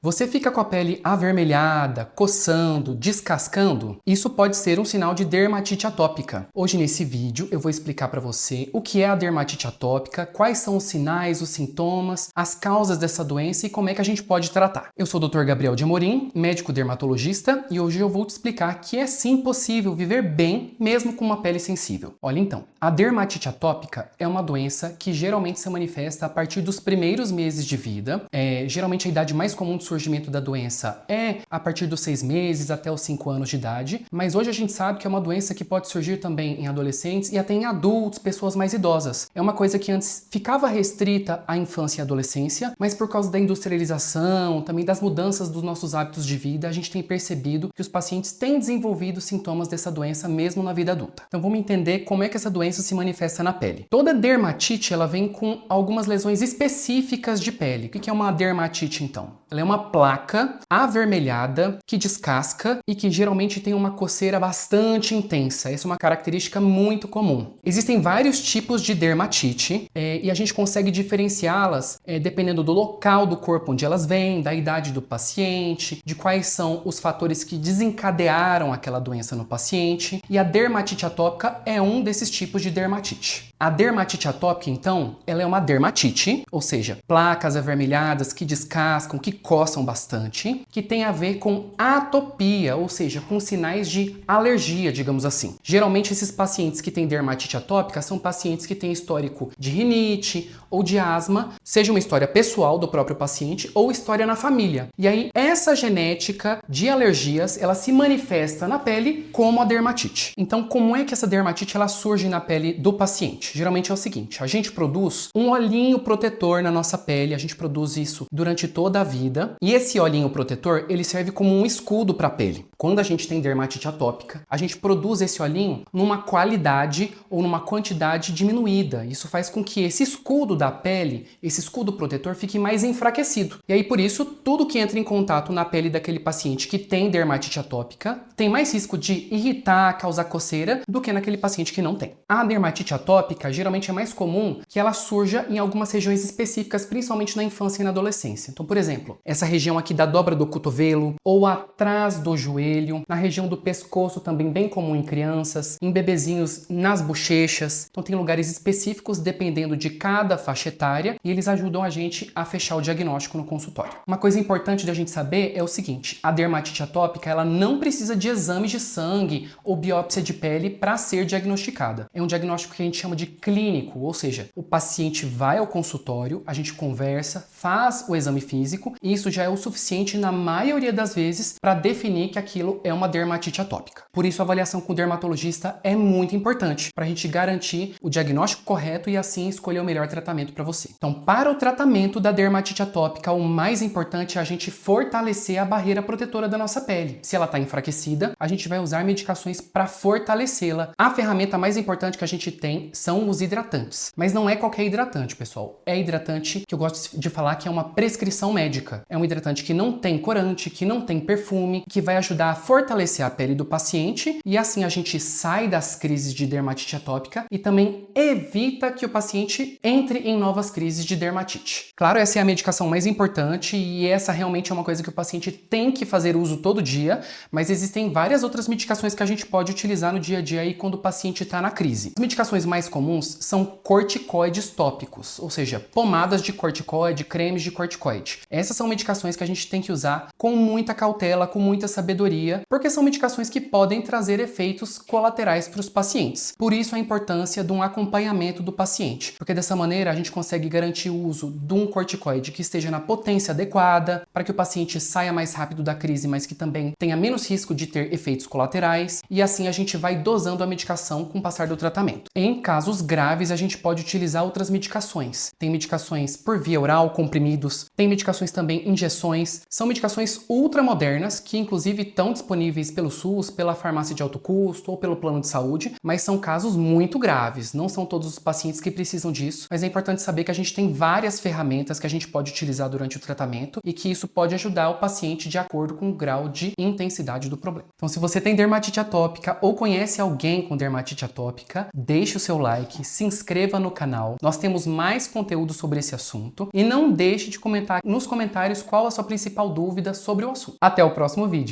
Você fica com a pele avermelhada, coçando, descascando? Isso pode ser um sinal de dermatite atópica. Hoje nesse vídeo eu vou explicar para você o que é a dermatite atópica, quais são os sinais, os sintomas, as causas dessa doença e como é que a gente pode tratar. Eu sou o Dr. Gabriel de Amorim, médico dermatologista, e hoje eu vou te explicar que é sim possível viver bem mesmo com uma pele sensível. Olha então, a dermatite atópica é uma doença que geralmente se manifesta a partir dos primeiros meses de vida. Geralmente a idade mais comum de surgimento da doença é a partir dos 6 meses até os 5 anos de idade, mas hoje a gente sabe que é uma doença que pode surgir também em adolescentes e até em adultos, pessoas mais idosas. É uma coisa que antes ficava restrita à infância e adolescência, mas por causa da industrialização, também das mudanças dos nossos hábitos de vida, a gente tem percebido que os pacientes têm desenvolvido sintomas dessa doença mesmo na vida adulta. Então vamos entender como é que essa doença se manifesta na pele. Toda dermatite, ela vem com algumas lesões específicas de pele. O que é uma dermatite então? Ela é uma placa avermelhada que descasca e que geralmente tem uma coceira bastante intensa. Essa é uma característica muito comum. Existem vários tipos de dermatite e a gente consegue diferenciá-las dependendo do local do corpo onde elas vêm, da idade do paciente, de quais são os fatores que desencadearam aquela doença no paciente. E a dermatite atópica é um desses tipos de dermatite. A dermatite atópica, então, ela é uma dermatite, ou seja, placas avermelhadas que descascam, que coçam bastante, que tem a ver com atopia, ou seja, com sinais de alergia, digamos assim. Geralmente esses pacientes que têm dermatite atópica são pacientes que têm histórico de rinite ou de asma, seja uma história pessoal do próprio paciente ou história na família. E aí essa genética de alergias, ela se manifesta na pele como a dermatite. Então, como é que essa dermatite ela surge na pele do paciente? Geralmente é o seguinte, a gente produz um olhinho protetor na nossa pele, a gente produz isso durante toda a vida, e esse olhinho protetor, ele serve como um escudo para a pele. Quando a gente tem dermatite atópica, a gente produz esse olhinho numa qualidade ou numa quantidade diminuída. Isso faz com que esse escudo da pele, esse escudo protetor, fique mais enfraquecido. E aí, por isso, tudo que entra em contato na pele daquele paciente que tem dermatite atópica tem mais risco de irritar, causar coceira, do que naquele paciente que não tem. A dermatite atópica, geralmente é mais comum que ela surja em algumas regiões específicas, principalmente na infância e na adolescência. Então, por exemplo, essa região aqui da dobra do cotovelo ou atrás do joelho, na região do pescoço também bem comum em crianças, em bebezinhos nas bochechas. Então tem lugares específicos dependendo de cada faixa etária e eles ajudam a gente a fechar o diagnóstico no consultório. Uma coisa importante da gente saber é o seguinte, a dermatite atópica ela não precisa de exames de sangue ou biópsia de pele para ser diagnosticada. É um diagnóstico que a gente chama de clínico, ou seja, o paciente vai ao consultório, a gente conversa, faz o exame físico e isso já é o suficiente na maioria das vezes para definir que aquilo é uma dermatite atópica. Por isso a avaliação com o dermatologista é muito importante para a gente garantir o diagnóstico correto e assim escolher o melhor tratamento para você. Então, para o tratamento da dermatite atópica, o mais importante é a gente fortalecer a barreira protetora da nossa pele. Se ela está enfraquecida, a gente vai usar medicações para fortalecê-la. A ferramenta mais importante que a gente tem são os hidratantes. Mas não é qualquer hidratante, pessoal. É hidratante que eu gosto de falar que é uma prescrição médica. É um hidratante que não tem corante, que não tem perfume, que vai ajudar a fortalecer a pele do paciente e assim a gente sai das crises de dermatite atópica e também evita que o paciente entre em novas crises de dermatite. Claro, essa é a medicação mais importante e essa realmente é uma coisa que o paciente tem que fazer uso todo dia, mas existem várias outras medicações que a gente pode utilizar no dia a dia aí quando o paciente está na crise. As medicações mais comuns são corticoides tópicos, ou seja, pomadas de corticoide, cremes de corticoide. Essas são medicações que a gente tem que usar com muita cautela, com muita sabedoria, porque são medicações que podem trazer efeitos colaterais para os pacientes. Por isso a importância de um acompanhamento do paciente, porque dessa maneira a gente consegue garantir o uso de um corticoide que esteja na potência adequada, para que o paciente saia mais rápido da crise, mas que também tenha menos risco de ter efeitos colaterais, e assim a gente vai dosando a medicação com o passar do tratamento. Em casos graves, a gente pode utilizar outras medicações. Tem medicações por via oral, comprimidos, tem medicações também injeções, são medicações ultramodernas que inclusive estão disponíveis pelo SUS, pela farmácia de alto custo ou pelo plano de saúde, mas são casos muito graves, não são todos os pacientes que precisam disso, mas é importante saber que a gente tem várias ferramentas que a gente pode utilizar durante o tratamento e que isso pode ajudar o paciente de acordo com o grau de intensidade do problema. Então, se você tem dermatite atópica ou conhece alguém com dermatite atópica, deixe o seu like, like, se inscreva no canal. Nós temos mais conteúdo sobre esse assunto e não deixe de comentar nos comentários qual a sua principal dúvida sobre o assunto. Até o próximo vídeo.